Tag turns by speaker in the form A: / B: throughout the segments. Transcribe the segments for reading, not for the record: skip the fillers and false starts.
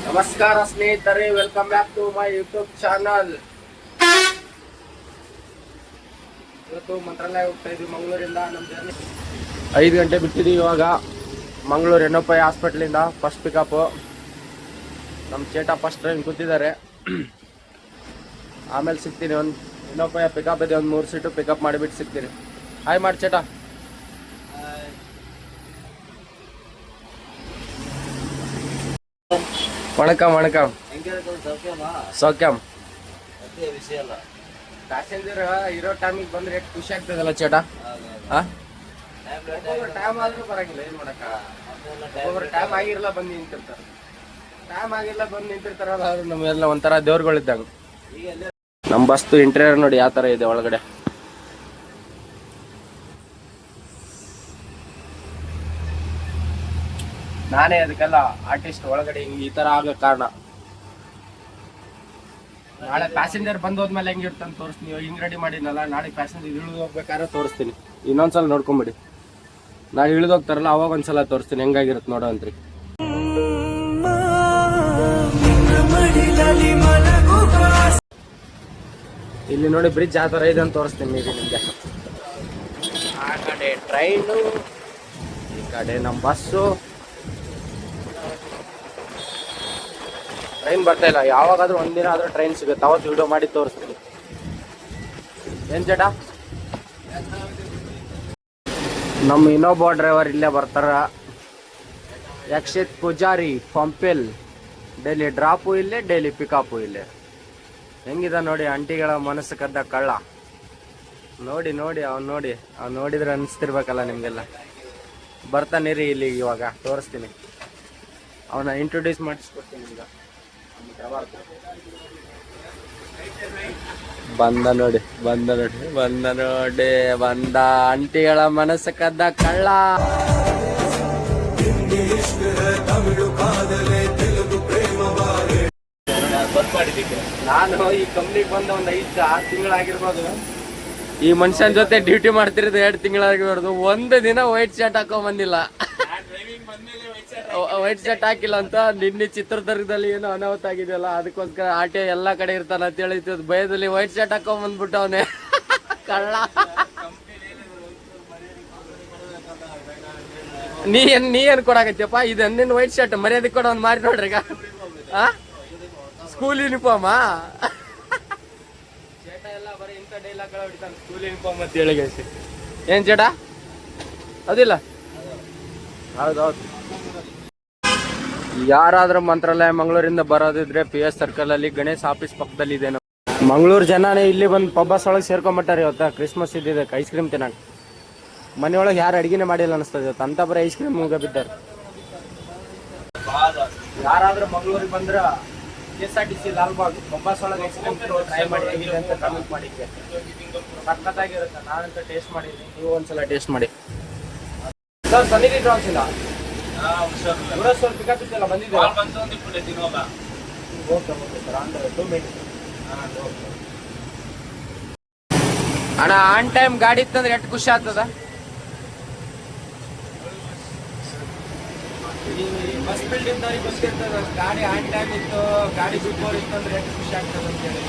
A: ನಮಸ್ಕಾರ ಸ್ನೇಹಿತರೆ, welcome back to my YouTube channel. ಇವತ್ತು ಮಂತ್ರಾಲಯ ಹೋಗ್ತಾ ಇದ್ವಿ ಮಂಗಳೂರಿಂದ. ನಮ್ಮ ಜರ್ನಿ 5 ಗಂಟೆ ಬಿಟ್ಟಿದ್ದೀವಿ. ಇವಾಗ ಮಂಗಳೂರು ಎನ್ನೊಪ್ಪಯ್ಯ ಹಾಸ್ಪಿಟ್ಲಿಂದ ಫಸ್ಟ್ ಪಿಕಪ್. ನಮ್ಮ ಚೇಟ ಫಸ್ಟ್ ಟ್ರೈನ್ ಕೂತಿದ್ದಾರೆ. ಆಮೇಲೆ ಸಿಗ್ತೀನಿ. ಒಂದು ಎನ್ನೊಪ್ಪಯ್ಯ ಪಿಕಪ್ ಇದೆ, ಒಂದು 3 ಸೀಟು ಪಿಕಪ್ ಮಾಡಿಬಿಟ್ಟು ಸಿಗ್ತೀನಿ. ಹಾಯ್ ಮಾಡಿ ಚೇಟ. வணக்கம் வணக்கம். ಸೌಖ್ಯಂ. ಪ್ಯಾಸೆಂಜರ್ ಇರೋ ಟೈಮಿಗೆ ಬಂದ್ರೆ ಎಷ್ಟು ಖುಷಿ ಆಗ್ತದಲ್ಲ ಚೇಟ. ಟೈಮ್ ಆದ್ರೂ ಬರಂಗಿಲ್ಲ, ಏನ್ ಮಾಡಕ್ಕ. ಒಬ್ಬೊಬ್ರು ಟೈಮ್ ಆಗಿರಲ್ಲ ಬಂದು ನಿಂತಿರ್ತಾರೆ. ಅದು ನಮ್ಮೆಲ್ಲ ಒಂಥರ ದೇವ್ರುಗಳಿದ್ದಂಗೆ. ನಮ್ಮ ಬಸ್ತು ಇಂಟೀರಿಯರ್ ನೋಡಿ ಯಾವ ತರ ಇದೆ ಒಳಗಡೆ. ನಾನೇ ಅದಕ್ಕೆಲ್ಲ ಆರ್ಟಿಸ್ಟ್. ಒಳಗಡೆ ಈ ತರ ಆಗೋ ಕಾರಣ. ನಾಳೆ ಪ್ಯಾಸೆಂಜರ್ ಬಂದೋದ್ಮೇಲೆ ಹೆಂಗಿರ್ತಂತ ತೋರಿಸ್ತೀನಿ. ಹಿಂಗ್ ರೆಡಿ ಮಾಡಿನಲ್ಲ, ನಾಳೆ ಪ್ಯಾಸೆಂಜರ್ ಇಳಿದು ಹೋಗ್ಬೇಕಾದ್ರೆ ತೋರಿಸ್ತೀನಿ. ಇನ್ನೊಂದ್ಸಲ ನೋಡ್ಕೊಂಬಿಡಿ. ನಾಳೆ ಇಳಿದು ಹೋಗ್ತಾರಲ್ಲ ಅವಾಗ ಒಂದ್ಸಲ ತೋರಿಸ್ತೀನಿ ಹೆಂಗಾಗಿರುತ್ತೆ ನೋಡೋ ಅಂತ್ರಿ. ಇಲ್ಲಿ ನೋಡಿ ಬ್ರಿಡ್ಜ್ ಆ ತರ ಇದೆ ಅಂತ ತೋರಿಸ್ತೀನಿ ಈಗ ನಿಮ್ಗೆ. ಆ ಕಡೆ ಟ್ರೈನು, ಈ ಕಡೆ ನಮ್ಮ ಬಸ್ಸು. ಟ್ರೈನ್ ಬರ್ತಾ ಇಲ್ಲ. ಯಾವಾಗಾದ್ರೂ ಒಂದಿನ ಆದ್ರೂ ಟ್ರೈನ್ ಸಿಗುತ್ತೆ, ಅವತ್ತು ವಿಡಿಯೋ ಮಾಡಿ ತೋರಿಸ್ತೀನಿ. ಏನ್ ಚೇಟ? ನಮ್ಮ ಇನ್ನೊಬ್ಬ ಡ್ರೈವರ್ ಇಲ್ಲೇ ಬರ್ತಾರ, ಯಕ್ಷಿತ್ ಪೂಜಾರಿ ಪಂಪೆಲ್. ಡೈಲಿ ಡ್ರಾಪು ಇಲ್ಲೇ, ಡೈಲಿ ಪಿಕಪ್ಪು ಇಲ್ಲೇ. ಹೆಂಗಿದ ನೋಡಿ ಅಂಟಿಗಳ ಮನಸ್ಸು ಕದ್ದ ಕಳ್ಳ. ನೋಡಿ ಅವ್ನು ನೋಡಿದ್ರೆ ಅನಿಸ್ತಿರ್ಬೇಕಲ್ಲ ನಿಮ್ಗೆಲ್ಲ. ಬರ್ತಾನಿರಿ ಇಲ್ಲಿ, ಇವಾಗ ತೋರಿಸ್ತೀನಿ. ಅವನ ಇಂಟ್ರೊಡ್ಯೂಸ್ ಮಾಡಿಸ್ಕೊಡ್ತೀನಿ ಈಗ. ಬಂದ ನೋಡಿ ಅಂಟಿಗಳ ಮನಸ್ಸು ಕದ್ದ ಕಳ್ಳ. ನಾನು ಈ ಕಂಪ್ನಿಗೆ ಬಂದ ಒಂದು 5-6 ತಿಂಗಳಾಗಿರ್ಬೋದು. ಈ ಮನುಷ್ಯನ ಜೊತೆ ಡ್ಯೂಟಿ ಮಾಡ್ತಿರೋದು 2 ತಿಂಗಳಾಗಿರ್ಬಾರ್ದು. ಒಂದು ದಿನ ವೈಟ್ ಶರ್ಟ್ ಹಾಕೊಂಡ್ ಬಂದಿಲ್ಲ. ವೈಟ್ ಶರ್ಟ್ ಹಾಕಿಲ್ಲ ಅಂತ ನಿನ್ನೆ ಚಿತ್ರದುರ್ಗದಲ್ಲಿ ಏನೋ ಅನಾಹುತ ಆಗಿದೆಯಲ್ಲ, ಅದಕ್ಕೋಸ್ಕರ ಆಟೆ ಎಲ್ಲಾ ಕಡೆ ಇರ್ತಾನ ಅಂತ ಹೇಳಿ ಭಯದಲ್ಲಿ ವೈಟ್ ಶರ್ಟ್ ಹಾಕೊಂಡ್ ಬಂದ್ಬಿಟ್ಟು ಅವನೇ ಕಳ್ಳ. ನೀ ಏನ್ ಕೊಡಾಕತ್ತಪ್ಪ? ಇದು ನಿನ್ನ ವೈಟ್ ಶರ್ಟ್ ಮರ್ಯಾದೆ ಕೊಡ ಒಂದ್ ಮಾರಿ ನೋಡ್ರಿ ಈಗ. ಸ್ಕೂಲ್ ಯೂನಿಫಾರ್ಮ್ ಚೇಟ ಎಲ್ಲ ಬರೀ ಇಂಥ ಡೈಲಾಗ್ಗಳ ಹೊಡಿತಾನೆ. ಸ್ಕೂಲ್ ಯೂನಿಫಾರ್ಮ್ ಅಂತ ಹೇಳಿ ಏನ್ ಚೇಟ ಅದಿಲ್ಲ? ಹೌದೌದು. ಯಾರಾದ್ರೂ ಮಂತ್ರಾಲಯ ಮಂಗಳೂರಿಂದ ಬರೋದಿದ್ರೆ PS ಸರ್ಕಲ್ ಅಲ್ಲಿ ಗಣೇಶ್ ಆಫೀಸ್ ಪಕ್ಕದಲ್ಲಿ ಇದೆ. ಮಂಗಳೂರು ಜನನೇ ಇಲ್ಲಿ ಬಂದು ಪಬ್ಬಸ್ ಒಳಗೆ ಸೇರ್ಕೊಂಡ್ಬಿಟ್ಟಾರೆ. ಇವತ್ತ ಕ್ರಿಸ್ಮಸ್ ಇದ್ದಿದೆ, ಐಸ್ ಕ್ರೀಮ್ ತಿನ್ನಕ್. ಮನೆಯೊಳಗೆ ಯಾರು ಅಡಿಗೆನೆ ಮಾಡಿಲ್ಲ ಅನಿಸ್ತದೆ ಇವತ್ತು, ಅಂತ ಬರೀ ಐಸ್ ಕ್ರೀಮ್ ಮುಗ ಬಿದ್ದಾರೆ. ಯಾರಾದ್ರೂ ಮಂಗಳೂರಿಗೆ ಬಂದ್ರ KSRTC ಲಾಲ್ಬಾಗ್ ಪಬ್ಬಸ್ ಒಳಗೆ ಐಸ್ ಕ್ರೀಮ್ ಟ್ರೈ ಮಾಡಿ, ಹೇಗಿದೆ ಅಂತ ಕಮೆಂಟ್ ಮಾಡಿದ್ದೆ. ಸಖತ್ತಾಗಿರುತ್ತೆ. ನಾನಂತ ಟೇಸ್ಟ್ ಮಾಡಿದ್ದೀನಿ, ನೀವು ಒಂದ್ಸಲ ಟೇಸ್ಟ್ ಮಾಡಿ. ಸರ್ ಸನ್ನಿಧಿ ಡ್ರಾನ್ಸ್ ಇಲ್ಲ ಪಿಕಪ್ ಇತ್ತಲ್ಲ, ಬಂದಿದ್ದೆ. ಅಣ್ಣ ಆನ್ ಟೈಮ್ ಗಾಡಿ ಇತ್ತಂದ್ರೆ ಎಷ್ಟು ಖುಷಿ ಆಗ್ತದ. ಬಸ್ ಫೀಲ್ಡ್ ಇದ್ದವ್ರಿಗೆ ಗೊತ್ತಿರ್ತದ, ಗಾಡಿ ಆನ್ ಟೈಮ್ ಇತ್ತು, ಗಾಡಿ ಬಿಫೋರ್ ಇತ್ತು ಅಂದ್ರೆ ಎಷ್ಟು ಖುಷಿ ಆಗ್ತದೆ ಅಂತ ಹೇಳಿ.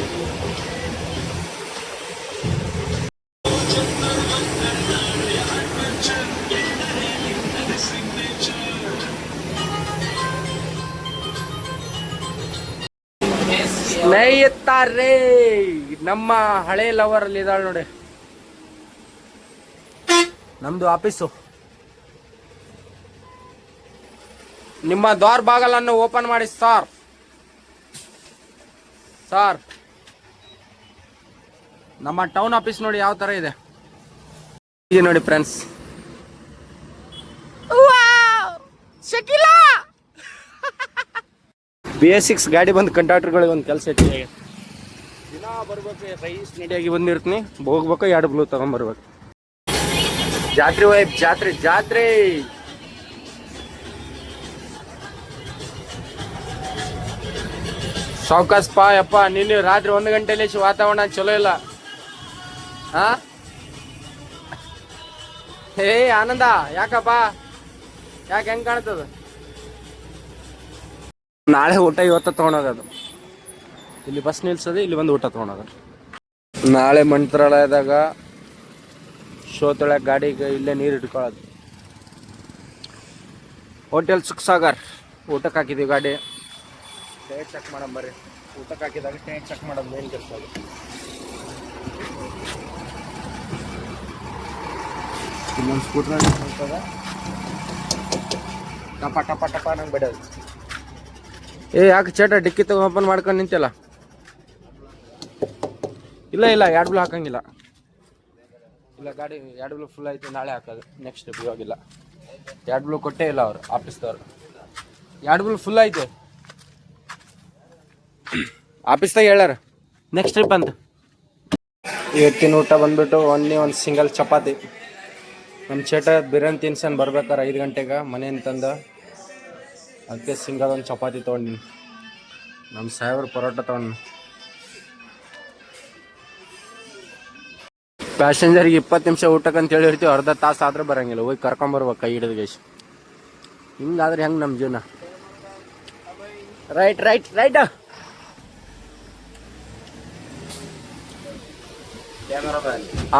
A: ಸ್ನೇಹಿತರೇ, ನಮ್ಮ ಹಳೆ ಲವರ್ ಅಲ್ಲಿ ಇದ್ದಾಳೆ ನೋಡಿ, ನಮ್ದು ಆಫೀಸು. ನಿಮ್ಮ ದ್ವಾರ ಬಾಗಲನ್ನು ಓಪನ್ ಮಾಡಿ ಸಾರ್. ನಮ್ಮ ಟೌನ್ ಆಫೀಸ್ ನೋಡಿ ಯಾವ ತರ ಇದೆ ನೋಡಿ ಫ್ರೆಂಡ್ಸ್. BS6 ಗಾಡಿ ಬಂದು ಕಂಡಕ್ಟರ್ಗಳಿಗೆ ಒಂದು ಕೆಲಸ ಐತಿ. ದಿನ ಬರ್ಬೇಕು, ರೈಸ್ ರೆಡಿಯಾಗಿ ಬಂದಿರ್ತೀನಿ, ಹೋಗ್ಬೇಕು, 2 ಬ್ಲೂ ತಗೊಂಡ್ಬರ್ಬೇಕು. ಜಾತ್ರೆ ವೈಬ್, ಜಾತ್ರೆ. ಸಾವ್ಕಾಸ್ ಪಾ ಯಪ್ಪ. ನಿನ್ನೆ ರಾತ್ರಿ 1 ಗಂಟೆಲಿ ವಾತಾವರಣ ಚಲೋ ಇಲ್ಲ. ಹೇ ಆನಂದ, ಯಾಕಪ್ಪ? ಯಾಕೆ ಹೆಂಗ್ ಕಾಣ್ತದ? ನಾಳೆ ಊಟ ಇವತ್ತ ತೊಗೊಂಡೋಗೋದು. ಇಲ್ಲಿ ಬಸ್ ನಿಲ್ಸೋದು, ಇಲ್ಲಿ ಬಂದು ಊಟ ತೊಗೊಂಡೋಗೋದು. ನಾಳೆ ಮಂತ್ರಾಲಯದಾಗ ಶೋ ತೊಳಕ್ ಗಾಡಿಗೆ ಇಲ್ಲೇ ನೀರು ಇಟ್ಕೊಳ್ಳೋದು. ಹೋಟೆಲ್ ಸುಖಸಾಗರ್ ಊಟಕ್ಕೆ ಹಾಕಿದ್ದೀವಿ ಗಾಡಿ. ಟೈರ್ ಚೆಕ್ ಮಾಡೋಣ ಬರ್ರಿ. ಊಟಕ್ಕೆ ಹಾಕಿದಾಗ ಟೈರ್ ಚೆಕ್ ಮಾಡೋದು ಮೇನ್ ಕೆಲಸ. ಇನ್ನೊಂದು ಸ್ಕೂಟ್ರ್ ಟಪ ಟಪ ಟಪ ನಂಗೆ ಬಿಡೋದು. ಯಾಕೆ ಚೇಟ ಡಿಕ್ಕಿ ತಗೋ ಓಪನ್ ಮಾಡ್ಕೊಂಡು ನಿಂತಿಲ್ಲ? ಇಲ್ಲ 2 ಬ್ಲೂ ಹಾಕಂಗಿಲ್ಲ. ಇಲ್ಲ ಗಾಡಿ 2 ಬ್ಲೂ ಫುಲ್ ಐತಿ, ನಾಳೆ ಹಾಕೋದು. ನೆಕ್ಸ್ಟ್ ಇವಾಗಿಲ್ಲ. 2 ಬ್ಲೂ ಕೊಟ್ಟೇ ಇಲ್ಲ ಅವರು ಆಫೀಸ್ದವ್ರು. 2 ಬ್ಲೂ ಫುಲ್ ಐತೆ ಆಫೀಸ್ದಾಗ ಹೇಳ್ಯಾರ ನೆಕ್ಸ್ಟ್ ಟ್ರಿಪ್ ಅಂತ. ಇವತ್ತಿನ ಊಟ ಬಂದ್ಬಿಟ್ಟು ಒಂದು ಸಿಂಗಲ್ ಚಪಾತಿ. ನಮ್ಮ ಚೇಟ ಬಿರಿಯಾನಿ ತಿನ್ಸನ್ ಬರ್ಬೇಕಾರೆ 5 ಗಂಟೆಗೆ ಮನೆಯಿಂದ ತಂದ, ಅದಕ್ಕೆ ಸಿಂಗಲ್ ಒಂದು ಚಪಾತಿ ತೊಗೊಂಡಿನಿ. ನಮ್ಮ ಸಾಹೇಬ್ರು ಪರೋಟ ತೊಗೊಂಡು. ಪ್ಯಾಸೆಂಜರ್ಗೆ 20 ನಿಮಿಷ ಊಟಕ್ಕೆ ಅಂತ ಹೇಳಿರ್ತೀವಿ, ಅರ್ಧ ತಾಸು ಆದ್ರೆ ಬರೋಂಗಿಲ್ಲ. ಹೋಗಿ ಕರ್ಕೊಂಬರ್ಬೇಕು ಕೈ ಹಿಡಿದು ಗೇಶ್. ಹಿಂಗಾದ್ರೆ ಹೆಂಗೆ ನಮ್ಮ ಜೀವನ? Right right right.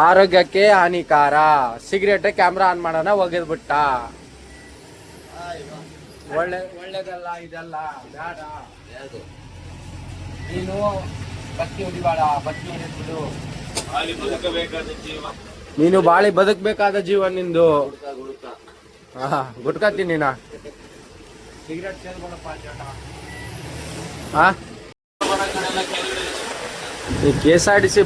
A: ಆರೋಗ್ಯಕ್ಕೆ ಹಾನಿಕಾರ. ಸಿಗರೇಟ್ ಕ್ಯಾಮ್ರಾ ಆನ್ ಮಾಡೋಣ ಒಗೆದ್ಬಿಟ್ಟ. ಒಳ್ಳೇದಲ್ಲ ಇದೆಲ್ಲ ಬೇಡ. ನೀನು ಬತ್ತಿ ಹೊಡಿಬೇಡ, ಬತ್ತಿ ಹೊಡಿದ್ಬಿಡು. ನೀನು ಬಾಳಿ ಬದುಕಬೇಕಾದ ಜೀವ ನಿಂದು. ಗುಟ್ಕತ್ತೀನಿ ನಾ. ಸಿಗರೇಟ್ ಸೇರ್ಕೊಳಪ್ಪ ಈ KSRTC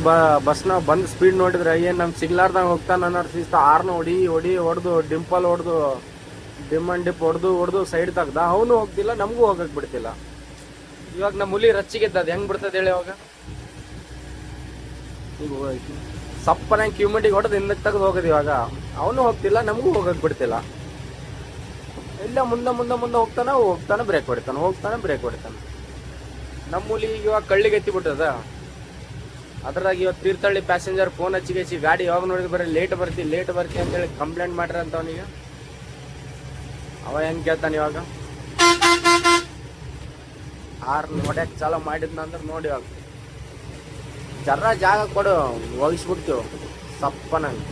A: ಬಸ್ನ ಬಂದು ಸ್ಪೀಡ್ ನೋಡಿದ್ರೆ ಏನು ನಮ್ಗೆ ಸಿಗ್ಲಾರ್ದಂಗೆ ಹೋಗ್ತಾನೆ ಅನ್ನೋದು ಸಿಸ್ತ. ಆರ್ನ ಹೊಡೆದು ಡಿಂಪಲ್ ಹೊಡೆದು ಡಿಪ್ ಹೊಡೆದು ಸೈಡ್ ತೆಗ್ದ. ಅವನು ಹೋಗ್ತಿಲ್ಲ, ನಮಗೂ ಹೋಗಕ್ಕೆ ಬಿಡ್ತಿಲ್ಲ. ಇವಾಗ ನಮ್ಮ ಹುಲಿ ರಚ್ಚಿಗೆದ್ದದು ಹೆಂಗೆ ಬಿಡ್ತದೆ ಹೇಳಿ? ಅವಾಗ ಈಗ ಸಪ್ಪನ ಕ್ಯೂಮಿಟಿಗೆ ಹೊಡೆದು ಹಿಂದಕ್ಕೆ ತೆಗೆದು ಹೋಗೋದು. ಇವಾಗ ಅವನು ಹೋಗ್ತಿಲ್ಲ, ನಮಗೂ ಹೋಗಕ್ಕೆ ಬಿಡ್ತಿಲ್ಲ. ಇಲ್ಲ ಮುಂದೆ ಹೋಗ್ತಾನೆ ಬ್ರೇಕ್ ಹೊಡಿತಾನೆ. ನಮ್ಮ ಹುಲಿ ಇವಾಗ ಕಳ್ಳಿಗೆ ಎತ್ತಿಬಿಟ್ಟದ. ಅದ್ರಾಗ ಇವತ್ತು ತೀರ್ಥಹಳ್ಳಿ ಪ್ಯಾಸೆಂಜರ್ ಫೋನ್ ಹಚ್ಚಿಗೆಸಿ ಗಾಡಿ ಯಾವಾಗ ನೋಡಿದ್ರೆ ಬರೀ ಲೇಟ್ ಬರ್ತಿ ಅಂತೇಳಿ ಕಂಪ್ಲೇಂಟ್ ಮಾಡ್ರಿ ಅಂತ ಅವನಿಗೆ. ಅವ ಹೆಂಗೆ ಕೇಳ್ತಾನೆ ಇವಾಗ? ಹೊಡ್ಯಾಕ್ ಚಾಲೋ ಮಾಡಿದ್ನಂದ್ರೆ ನೋಡಿ, ಇವಾಗ ಜರ ಜಾಗ ಕೊಡು, ಒಗಿಸ್ಬಿಡ್ತೀವಿ ಸಪ್ಪನಂಗೆ.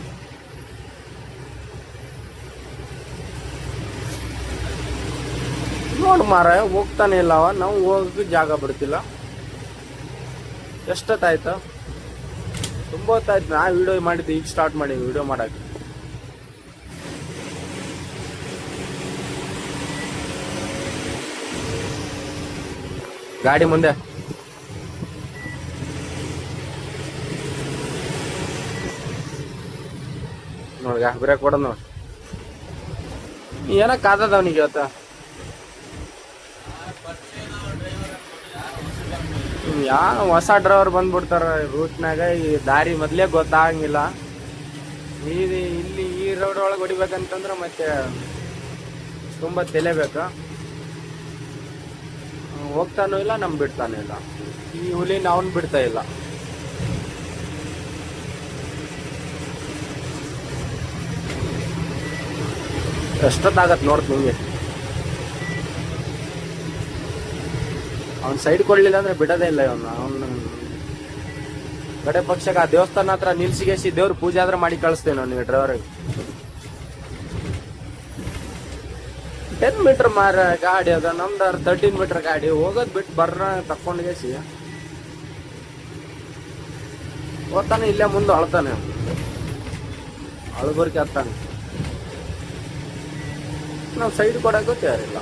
A: ನೋಡು ಮಾರ, ಹೋಗ್ತಾನೆ ಇಲ್ಲ ಅವ, ನಾವು ಹೋಗಕ್ಕೆ ಜಾಗ ಬಿಡ್ತಿಲ್ಲ. ಎಷ್ಟೊತ್ತಾಯ್ತು? ತುಂಬ ಹೊತ್ತಾಯ್ತು. ನಾ ವಿಡಿಯೋ ಮಾಡಿದ್ದೆ, ಈಗ ಸ್ಟಾರ್ಟ್ ಮಾಡಿ ವಿಡಿಯೋ ಮಾಡಕ್ಕೆ. ಗಾಡಿ ಮುಂದೆ ನೋಡ್ಗ ಬ್ರೇಕ್ ಕೊಡೋದು ನೋಡಿ. ಏನಕ್ಕೆ ಕಾದದ ಅವನಿಗೆ ಇವತ್ತ? ಹೊಸ ಡ್ರೈವರ್ ಬಂದ್ಬಿಡ್ತಾರ ರೂಟ್ನಾಗ. ಈ ದಾರಿ ಮೊದಲೇ ಗೊತ್ತಾಗಂಗಿಲ್ಲ. ಇಲ್ಲಿ ಈ ರೋಡ್ ಒಳಗೆ ಹೊಡಿಬೇಕಂತಂದ್ರೆ ಮತ್ತೆ ತುಂಬ ತೆಲೆಬೇಕು. ಹೋಗ್ತಾನೂ ಇಲ್ಲ, ಬಿಡ್ತಾನೂ ಇಲ್ಲ. ಈ ಹುಲಿನ ಅವನು ಬಿಡ್ತಾ ಇಲ್ಲ. ಎಷ್ಟೊತ್ತಾಗತ್ತೆ ನೋಡ್ತು ನಿಂಗೆ. ಅವ್ನು ಸೈಡ್ ಕೊಡ್ಲಿಲ್ಲ ಅಂದ್ರೆ ಬಿಡೋದೇ ಇಲ್ಲ ಅವನು. ಕಡೆ ಪಕ್ಷಕ್ಕೆ ಆ ದೇವಸ್ಥಾನ ಹತ್ರ ನಿಲ್ಸಿಗೇಸಿ ದೇವ್ರ ಪೂಜೆ ಆದ್ರೆ ಮಾಡಿ ಕಳಿಸ್ತೇನೆ ಅವನಿಗೆ ಡ್ರೈವರ್ಗೆ. 10 ಮೀಟರ್ ಗಾಡಿ ಅದ, ನಮ್ದು 13 ಮೀಟರ್ ಗಾಡಿ. ಹೋಗೋದ್ ಬಿಟ್ಟು ಬರ್ರ ತಕೊಂಡ್ಗೇಸಿ ಹೋಗ್ತಾನೆ. ಇಲ್ಲೇ ಮುಂದೆ ಅಳ್ತಾನೆ, ಅಳ್ಬರ್ಕೆ ಹತ್ತಾನೆ. ನಾವು ಸೈಡ್ ಕೊಡಕ್ಕೂ ತಯಾರಿಲ್ಲ.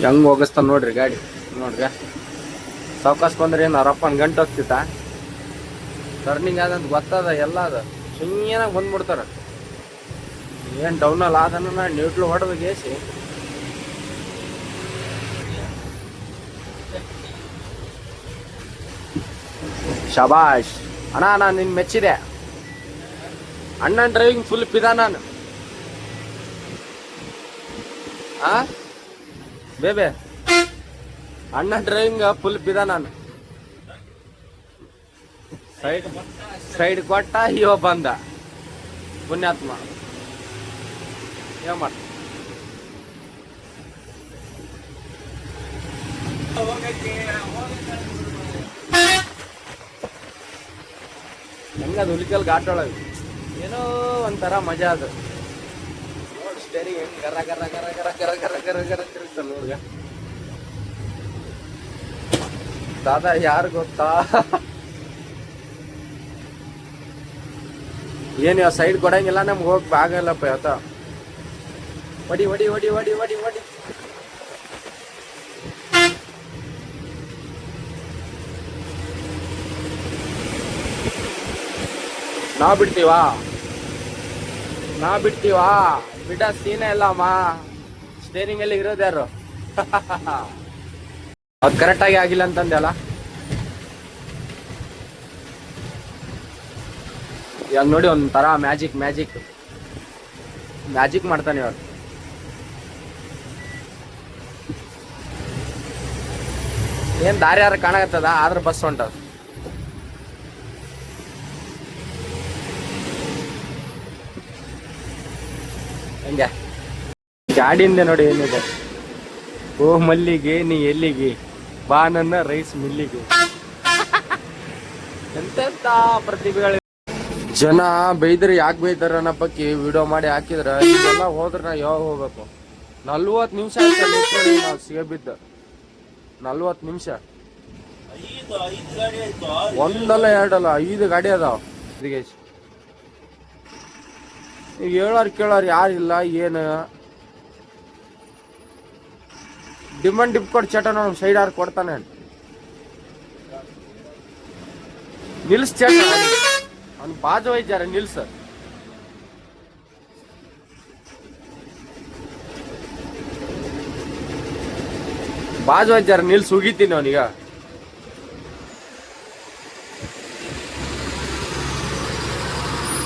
A: ಹೆಂಗ್ ಹೋಗಿಸ್ತಾನ ನೋಡ್ರಿ ಗಾಡಿ. ನೋಡ್ಗ ಸಾವ್ಕಾಸ್ ಬಂದ್ರೆ ಏನು ಅವರಪ್ಪನ ಗಂಟು ಹೋಗ್ತಿತ್ತ? ಟರ್ನಿಂಗ್ ಆದಂತ ಗೊತ್ತದ, ಎಲ್ಲ ಅದ. ಸುಮ್ಮನಾಗ ಬಂದ್ಬಿಡ್ತಾರ. ಏನು ಡೌನಲ್ಲಿ ಆದನ ನ್ಯೂಟ್ಲು ಹೊಡೆದು ಗೇಸಿ ಶಬಾಷ್ ಅಣ್ಣ. ನಾನು ನಿನ್ ಮೆಚ್ಚಿದೆ. ಅಣ್ಣನ ಡ್ರೈವಿಂಗ್ ಫುಲ್ ಪಿದ ನಾನು. ಬೇಬೆ ಅಣ್ಣ ಡ್ರೈವಿಂಗ್ ಫುಲ್ ಪಿದ ನಾನು. ಸೈಡ್ ಕೊಟ್ಟ ಇವ ಬಂದ ಪುಣ್ಯಾತ್ಮ. ಏನ್ ಮಾಡ್ತ ಹೆಂಗದು ಹುಲಿಕಲ್ ಘಾಟ್ ಒಳಗೆ ಏನೋ ಒಂಥರ ಮಜಾ ಅದು ನೋಡಿ ಸ್ಟೇರಿಂಗ್ ಹೆಂಗ್ ಗರ ಗರ ಗರ ಗರ ಗರ ಗರ ಗರ ಗರ ತಿರುಗ್ತಾನೆ ನೋಡ್ಗ ದಾದಾ ಯಾರು ಗೊತ್ತಾ ಏನು ಸೈಡ್ ಕೊಡಂಗಿಲ್ಲ ನಮ್ಗೆ ಹೋಗಕ್ ಆಗಲ್ಲಪ್ಪ ಯಾವತ್ತ ಹೊಡಿ ಹೊಡಿ ಹೊಡಿ ಹೊಡಿ ಹೊಡಿ ಹೊಡಿ ನಾವ್ ಬಿಡ್ತೀವಾ ಬಿಡ ಸೀನೆ ಇಲ್ಲಮ್ಮ ಸ್ಟೇರಿಂಗ್ ಅಲ್ಲಿ ಇರೋದು ಯಾರು ಅದ್ ಕರೆಕ್ಟ್ ಆಗಿ ಆಗಿಲ್ಲ ಅಂತಂದೆ ಅಲ್ಲ ಇವಾಗ ನೋಡಿ ಒಂಥರ ಮ್ಯಾಜಿಕ್ ಮಾಡ್ತಾನೆ ಇವಾಗ ಏನ್ ದಾರಿ ಯಾರು ಕಾಣಕತ್ತದ ಆದ್ರ ಬಸ್ ಹೊಂಟದ ಹಂಗೆ ಗಾಡಿಯಿಂದ ನೋಡಿ ಏನಿದೆ ಓ ಮಲ್ಲಿಗೆ ನೀ ಎಲ್ಲಿಗೆ ಬಾ ನನ್ನ ರೈಸ್ ಮಿಲ್ಲಿಗೆ ಎಂತೆಂತ ಪ್ರತಿಭೆಗಳು ಜನ ಬೈದ್ರೆ ಯಾಕೆ ಬೈತಾರ ಅನ್ನಪ್ಪಕ್ಕಿ ವಿಡಿಯೋ ಮಾಡಿ ಹಾಕಿದ್ರ ಇದೆಲ್ಲ ಹೋದ್ರ ನಾ ಯಾವಾಗ ಹೋಗ್ಬೇಕು 40 ನಿಮಿಷ ಆಯ್ತು ನಾವು ಸಿಗಬಿದ್ದ 40 ನಿಮಿಷ ಒಂದಲ್ಲ ಎರಡಲ್ಲ 5 ಗಾಡಿ ಅದಾವ ಈಗ ಕೇಳೋರು ಯಾರಿಲ್ಲ ಏನು ಡಿಪ್ ಕೊಟ್ಟು ಚಟ ಸೈಡ್ ಯಾರು ಕೊಡ್ತಾನೆ ನಿಲ್ಸ್ ಚಟ ಅವ್ನು ಬಾಜು ಒಯ್ದಾರ ನಿಲ್ಸ ಬಾಜು ಒಯ್ದಾರ ನಿಲ್ಸ್ ಉಗಿತೀನಿ ಅವನೀಗ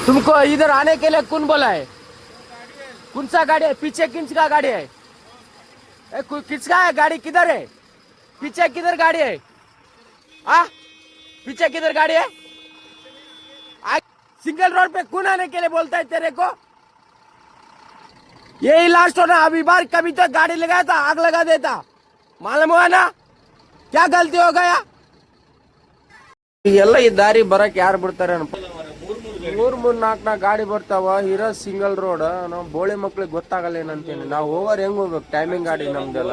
A: तुमको इधर आने के लिए कौन बोला है कौन सा गाड़ी है पीछे किसका गाड़ी है किसका है गाड़ी किधर है पीछे किधर गाड़ी है पीछे किधर गाड़ी है सिंगल रोड पे कौन आने के लिए बोलता है तेरे को यही लास्ट होना अभी बार कभी तो गाड़ी लगाया था आग लगा देता मालूम हुआ ना क्या गलती हो गया ಎಲ್ಲ ಈ ದಾರಿ ಬರಕ್ ಯಾರು ಬಿಡ್ತಾರೆ ಮೂರ್ ನಾಲ್ಕು ಗಾಡಿ ಬರ್ತಾವ ಇರೋ ಸಿಂಗಲ್ ರೋಡ್ ನಾವು ಬೋಳಿ ಮಕ್ಳಿಗೆ ಗೊತ್ತಾಗಲ್ಲ ಏನಂತೀನಿ ನಾವು ಹೋಗೋರ್ ಹೆಂಗ್ ಹೋಗ್ಬೇಕು ಟೈಮಿಂಗ್ ಗಾಡಿ ನಮ್ದೆಲ್ಲ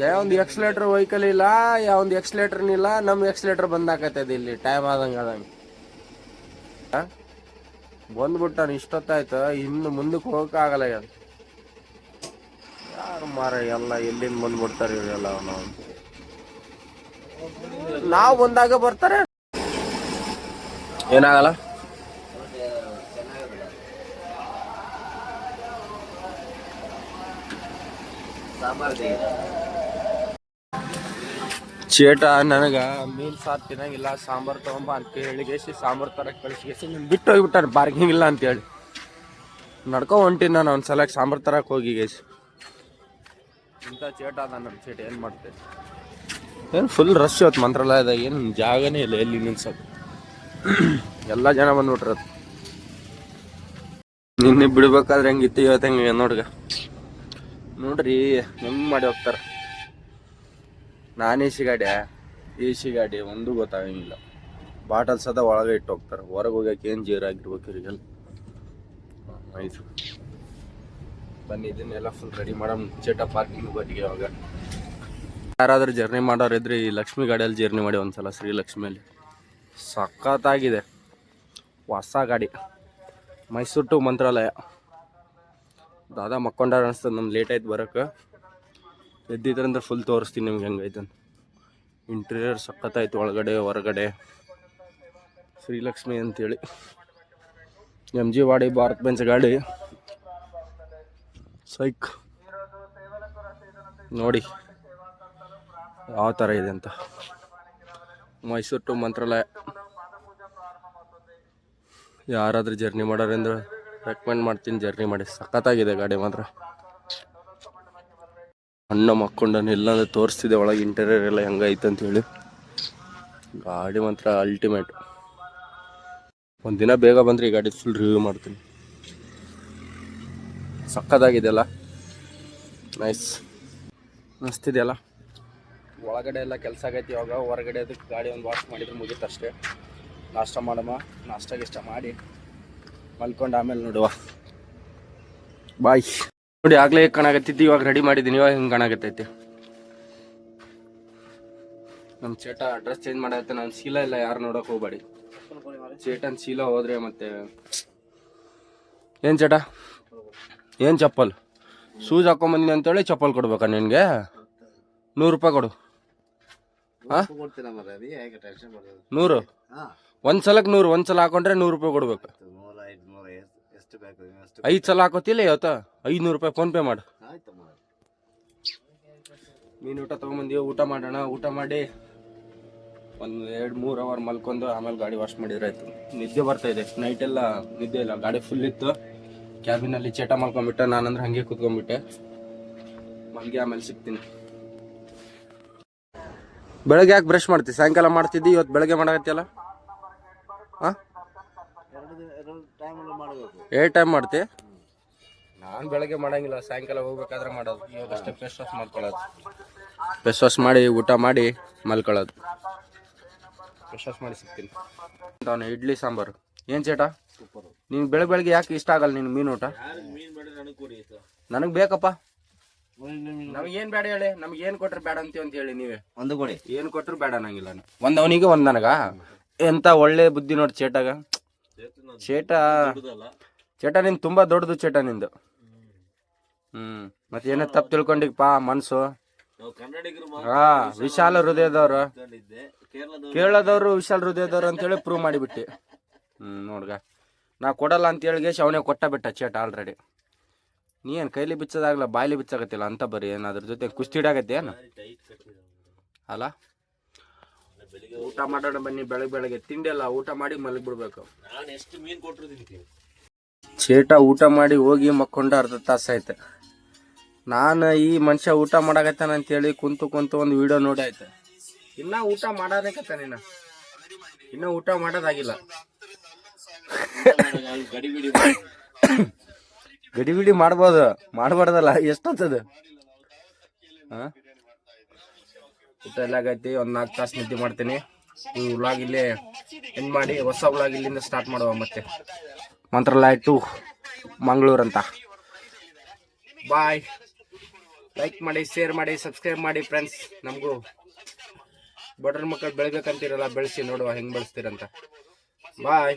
A: ಯಾವೊಂದು ಎಕ್ಸ್ಲೇಟರ್ ವೆಹಿಕಲ್ ಇಲ್ಲ ಯಾವೊಂದು ಎಕ್ಸ್ಲೇಟರ್ ಇಲ್ಲ ನಮ್ ಎಕ್ಸ್ಲೇಟರ್ ಬಂದಾಕತ್ತದ ಇಲ್ಲಿ ಟೈಮ್ ಆದಂಗ ಬಂದ್ಬಿಟ್ಟಾನ ಇಷ್ಟೊತ್ತಾಯ್ತು ಇನ್ನು ಮುಂದಕ್ಕೆ ಹೋಗಕ್ ಆಗಲ್ಲ ಯಾರು ಮಾರ ಎಲ್ಲ ಎಲ್ಲಿಂದ ಬಂದ್ಬಿಡ್ತಾರೆ ಇವರೆಲ್ಲ ನಾವು ಬಂದಾಗ ಬರ್ತಾರೆ ಏನಾಗಲ್ಲ ಚೇಟ ನನಗ ಮೀನ್ ಸಾರು ತಿನ್ನಂಗಿಲ್ಲ ಸಾಂಬಾರ್ ತಗೊಂಬ ಅಂತ ಹೇಳಿಗೇಸಿ ಸಾಂಬಾರ್ ತರ ಕಳಿಸಿ ಬಿಟ್ಟು ಹೋಗ್ಬಿಟ್ಟಾರ ಪಾರ್ಕಿಂಗ್ ಇಲ್ಲ ಅಂತ ಹೇಳಿ ನಡ್ಕೊ ಹೊಂಟಿನ ನಾನು ಒಂದ್ಸಲ ಸಾಂಬಾರ್ ತರಕ್ ಹೋಗಿಗೇಸಿ ಇಂಥ ಚೇಟ ಅದ ನಮ್ಮ ಚೇಟ ಏನ್ ಮಾಡ್ತೇನೆ ಏನು ಫುಲ್ ರಶ್ ಇವತ್ತು ಮಂತ್ರಾಲಯದಾಗ ಏನು ಜಾಗನೇ ಇಲ್ಲ ಎಲ್ಲಿ ನಿಲ್ಸೋದು ಎಲ್ಲ ಜನ ಬಂದ್ಬಿಟ್ರದು ನಿನ್ನೆ ಬಿಡ್ಬೇಕಾದ್ರೆ ಹೆಂಗಿತ್ತು ಇವತ್ತು ಹೆಂಗೆ ನೋಡ್ರಿ ಹೆಂಗ್ ಮಾಡಿ ಹೋಗ್ತಾರ ನಾನ್ ಎ ಸಿ ಗಾಡಿ ಒಂದು ಗೊತ್ತಾಗಂಗಿಲ್ಲ ಬಾಟಲ್ ಸದ ಒಳಗೆ ಇಟ್ಟು ಹೋಗ್ತಾರೆ ಹೊರಗೆ ಹೋಗ್ಯಾಕೆ ಏನು ಜೀರಾಗಿರ್ಬೇಕು ಇವರಿಗೆಲ್ಲ ಆಯ್ತು ಬನ್ನಿ ಇದನ್ನೆಲ್ಲ ಫುಲ್ ರೆಡಿ ಮಾಡಮ್ ಚೇಟ ಪಾರ್ಕಿಂಗ್ ಬದಿಗೆ ಅವಾಗ ಯಾರಾದ್ರೂ ಜರ್ನಿ ಮಾಡೋರು ಇದ್ರೆ ಈ ಲಕ್ಷ್ಮಿ ಗಾಡಿಯಲ್ಲಿ ಜರ್ನಿ ಮಾಡಿ ಒಂದ್ಸಲ ಶ್ರೀಲಕ್ಷ್ಮಿಯಲ್ಲಿ ಸಖತ್ತಾಗಿದೆ ಹೊಸ ಗಾಡಿ ಮೈಸೂರು ಟು ಮಂತ್ರಾಲಯ ದಾದಾ ಮಕ್ಕೊಂಡಾರ ಅನಿಸ್ತದೆ ನಮ್ಗೆ ಲೇಟ್ ಆಯ್ತು ಬರೋಕ್ಕೆ ಎದ್ದಿದ್ರಂದ್ರೆ ಫುಲ್ ತೋರಿಸ್ತೀನಿ ನಿಮ್ಗೆ ಹೆಂಗೈತೆ ಇಂಟೀರಿಯರ್ ಸಖತ್ತಾಯ್ತು ಒಳಗಡೆ ಹೊರಗಡೆ ಶ್ರೀಲಕ್ಷ್ಮಿ ಅಂತೇಳಿ MG ವಾಡಿ ಭಾರತ್ ಬೆಂಚ್ ಗಾಡಿ ಸೈಕ್ ನೋಡಿ ಯಾವ ಥರ ಇದೆ ಅಂತ ಮೈಸೂರು ಟು ಮಂತ್ರಾಲಯ ಯಾರಾದ್ರೂ ಜರ್ನಿ ಮಾಡೋರಂದ್ರೆ ರೆಕಮೆಂಡ್ ಮಾಡ್ತೀನಿ ಜರ್ನಿ ಮಾಡಿ ಸಖತ್ತಾಗಿದೆ ಗಾಡಿ ಮಾತ್ರ ಅಣ್ಣ ಮಕ್ಕೊಂಡನು ಎಲ್ಲಂದ್ರೆ ತೋರಿಸ್ತಿದೆ ಒಳಗೆ ಇಂಟೀರಿಯರ್ ಎಲ್ಲ ಹೆಂಗೈತೆ ಅಂತ ಹೇಳಿ ಗಾಡಿ ಮಾತ್ರ ಅಲ್ಟಿಮೇಟ್ ಒಂದಿನ ಬೇಗ ಬಂದರೆ ಈ ಗಾಡಿ ಫುಲ್ ರಿವ್ಯೂ ಮಾಡ್ತೀನಿ ಸಕ್ಕದಾಗಿದೆಯಲ್ಲ, ನೈಸ್ ಮಸ್ತಿದೆಯಲ್ಲ. ಒಳಗಡೆ ಎಲ್ಲ ಕೆಲಸ ಆಗೈತಿ. ಇವಾಗ ಹೊರಗಡೆ ಅದಕ್ಕೆ ಗಾಡಿ ಒಂದು ವಾಶ್ ಮಾಡಿದ್ರೆ ಮುಗೀತು ಅಷ್ಟೇ. ನಾಷ್ಟ ಮಾಡಮ್ಮ, ನಾಷ್ಟ ಮಾಡಿ ಮಲ್ಕೊಂಡು ಆಮೇಲೆ ನೋಡುವ. ಬಾಯ್. ನೋಡಿ ಆಗ್ಲೇ ಹೇಗೆ ಕಾಣಾಗತ್ತಿದ್ದು, ಇವಾಗ ರೆಡಿ ಮಾಡಿದ್ದೀನಿ. ಇವಾಗ ಹಿಂಗೆ ಕಾಣಾಗತ್ತೈತಿ. ನಮ್ಮ ಚೇಟ ಡ್ರೆಸ್ ಚೇಂಜ್ ಮಾಡತ್ತೆ. ನಾನು ಶೀಲ ಇಲ್ಲ, ಯಾರು ನೋಡೋಕೆ ಹೋಗ್ಬೇಡಿ. ಚೇಟನ್ ಶೀಲ ಹೋದ್ರೆ ಮತ್ತೆ ಏನು ಚೇಟ, ಏನು ಚಪ್ಪಲ್ ಶೂಸ್ ಹಾಕೊಂಬಂದಿ ಅಂತೇಳಿ ಚಪ್ಪಲ್ ಕೊಡ್ಬೇಕಾ ನಿನಗೆ? 100 ರೂಪಾಯಿ ಕೊಡು. ಹಾಂ 100, ಒಂದ್ಸಲಕ್ಕೆ 100, ಒಂದ್ಸಲ ಹಾಕೊಂಡ್ರೆ 100 ರೂಪಾಯಿ ಕೊಡ್ಬೇಕು. 5 ಸಲ ಹಾಕೋತಿಲ್ಲ ಇವತ್ತು, 500 ರೂಪಾಯಿ ಫೋನ್ ಪೇ ಮಾಡು. ಮೀನು ಊಟ ತೊಗೊಂಬಂದೀವಿ, ಊಟ ಮಾಡೋಣ. ಊಟ ಮಾಡಿ ಒಂದು 2-3 ಅವರ್ ಮಲ್ಕೊಂಡು ಆಮೇಲೆ ಗಾಡಿ ವಾಶ್ ಮಾಡಿದ್ರೆ ಆಯ್ತು. ನಿದ್ದೆ ಬರ್ತಾ ಇದೆ, ನೈಟೆಲ್ಲ ನಿದ್ದೆ ಇಲ್ಲ. ಗಾಡಿ ಫುಲ್ ಇತ್ತು. ಕ್ಯಾಬಿನಲ್ಲಿ ಚೇಟ ಮಲ್ಕೊಂಡ್ಬಿಟ್ಟೆ, ನಾನಂದ್ರೆ ಹಂಗೆ ಕೂತ್ಕೊಂಡ್ಬಿಟ್ಟೆ. ಮಲ್ಗೆ ಆಮೇಲೆ ಸಿಗ್ತೀನಿ. ಬೆಳಗ್ಗೆ ಯಾಕೆ ಬ್ರಷ್ ಮಾಡ್ತೀವಿ? ಸಾಯಂಕಾಲ ಮಾಡ್ತಿದ್ದಿ, ಇವತ್ತು ಬೆಳಗ್ಗೆ ಮಾಡಕತ್ತಿಯಲ್ಲ? ಹಾಂ, 2 ಟೈಮ್ ಮಾಡ್ತಿ? ನಾನು ಬೆಳಗ್ಗೆ ಮಾಡಂಗಿಲ್ಲ, ಸಾಯಂಕಾಲ ಹೋಗ್ಬೇಕಾದ್ರೆ ಮಾಡೋದು. ಇವಾಗ ಅಷ್ಟೇ ಫೇಸ್ ವಾಶ್ ಮಾಡ್ಕೊಳ್ಳೋದು. ಫೇಸ್ ವಾಶ್ ಮಾಡಿ ಊಟ ಮಾಡಿ ಮಲ್ಕೊಳ್ಳೋದು. ಫೇಸ್ ವಾಶ್ ಮಾಡಿ ಸಿಗ್ತೀನಿ. ಅವನು ಇಡ್ಲಿ ಸಾಂಬಾರು. ಏನು ಚೇಟ ನೀನು ಬೆಳಗ್ಗೆ ಯಾಕೆ ಇಷ್ಟ ಆಗಲ್ಲ ನಿನ್ ಮೀನು ಊಟ? ನನಗೆ ಬೇಕಪ್ಪ. ನಮಗೇನು ಬೇಡ ಹೇಳಿ, ನಮ್ಗೆ ಏನು ಕೊಟ್ರೆ ಬೇಡ ಅಂತೀವಿ ಅಂತ ಹೇಳಿ ನೀವೇ. ಒಂದು ಕೊಡಿ, ಏನು ಕೊಟ್ರು ಬೇಡ ಅನ್ನಂಗಿಲ್ಲ. ಒಂದು ಅವನಿಗೆ ಒಂದು ನನಗ. ಎಂತ ಒಳ್ಳೆ ಬುದ್ಧಿ ನೋಡಿ ಚೇಟಾಗ. ಚೇಟ ನಿಂದು ತುಂಬಾ ದೊಡ್ಡದು ಚೇಟ ನಿಂದು. ಮತ್ತೆ ಏನೋ ತಪ್ಪು ತಿಳ್ಕೊಂಡಿಪ್ಪ ಮನ್ಸು. ಹಾ, ವಿಶಾಲ ಹೃದಯದವ್ರು, ಕೇರಳದವ್ರು ವಿಶಾಲ ಹೃದಯದವ್ರು ಅಂತೇಳಿ ಪ್ರೂವ್ ಮಾಡಿಬಿಟ್ಟು. ನೋಡ್ಗ ನಾ ಕೊಡಲ್ಲ ಅಂತ ಹೇಳಿಗೆ ಅವನೇ ಕೊಟ್ಟ ಬಿಟ್ಟ ಚೇಟ ಆಲ್ರೆಡಿ. ನೀ ಏನು ಕೈಲಿ ಬಿಚ್ಚೋದಾಗಲ್ಲ, ಬಾಯ್ಲಿ ಬಿಚ್ಚಾಗತ್ತಿಲ್ಲ ಅಂತ ಬರೀ ಏನು ಅದ್ರ ಜೊತೆ ಕುಸ್ತಿ ಹಿಡಾಗತ್ತೆ ಏನು ಅಲ್ಲ? ಊಟ ಮಾಡೋಣ ಬನ್ನಿ. ಬೆಳಗ್ಗೆ ತಿಂಡಿ ಅಲ್ಲ, ಊಟ ಮಾಡಿ ಮಲಗಿಬಿಡ್ಬೇಕು. ಚೇಟ ಊಟ ಮಾಡಿ ಹೋಗಿ ಮಕ್ಕೊಂಡು ಅರ್ಧ ತಾಸು ಆಯ್ತು. ನಾನು ಈ ಮನುಷ್ಯ ಊಟ ಮಾಡಾಕತ್ತಾನ ಅಂತೇಳಿ ಕುಂತು ಒಂದು ವಿಡಿಯೋ ನೋಡಿ ಆಯ್ತು. ಇನ್ನ ಊಟ ಮಾಡೋದಕ್ಕತ್ತ ನೀನು, ಇನ್ನ ಊಟ ಮಾಡೋದಾಗಿಲ್ಲ. ಗಡಿಬಿಡಿ ಮಾಡ್ಬೋದು, ಮಾಡಬಾರ್ದಲ್ಲ. ಎಷ್ಟೊತ್ತದ? ಹಾಂ, ಊಟ ಎಲ್ಲ ಆಗೈತಿ. ಒಂದು 4 ತಾಸು ನಿದ್ದೆ ಮಾಡ್ತೀನಿ. ಈ ವ್ಲಾಗ್ ಇಲ್ಲೇ ಎಂಡ್ ಮಾಡಿ ಹೊಸ ವ್ಲಾಗ್ ಇಲ್ಲಿಂದ ಸ್ಟಾರ್ಟ್ ಮಾಡುವ. ಮತ್ತೆ ಮಂತ್ರಾಲಯ ಟು ಮಂಗಳೂರು ಅಂತ. ಬಾಯ್. ಲೈಕ್ ಮಾಡಿ, ಶೇರ್ ಮಾಡಿ, ಸಬ್ಸ್ಕ್ರೈಬ್ ಮಾಡಿ ಫ್ರೆಂಡ್ಸ್. ನಮಗೂ ಬಡ್ರ ಮಕ್ಕಳು ಬೆಳಿಬೇಕಂತೀರಲ್ಲ, ಬೆಳೆಸಿ ನೋಡುವ ಹೆಂಗೆ ಬೆಳೆಸ್ತೀರಂತ. ಬಾಯ್.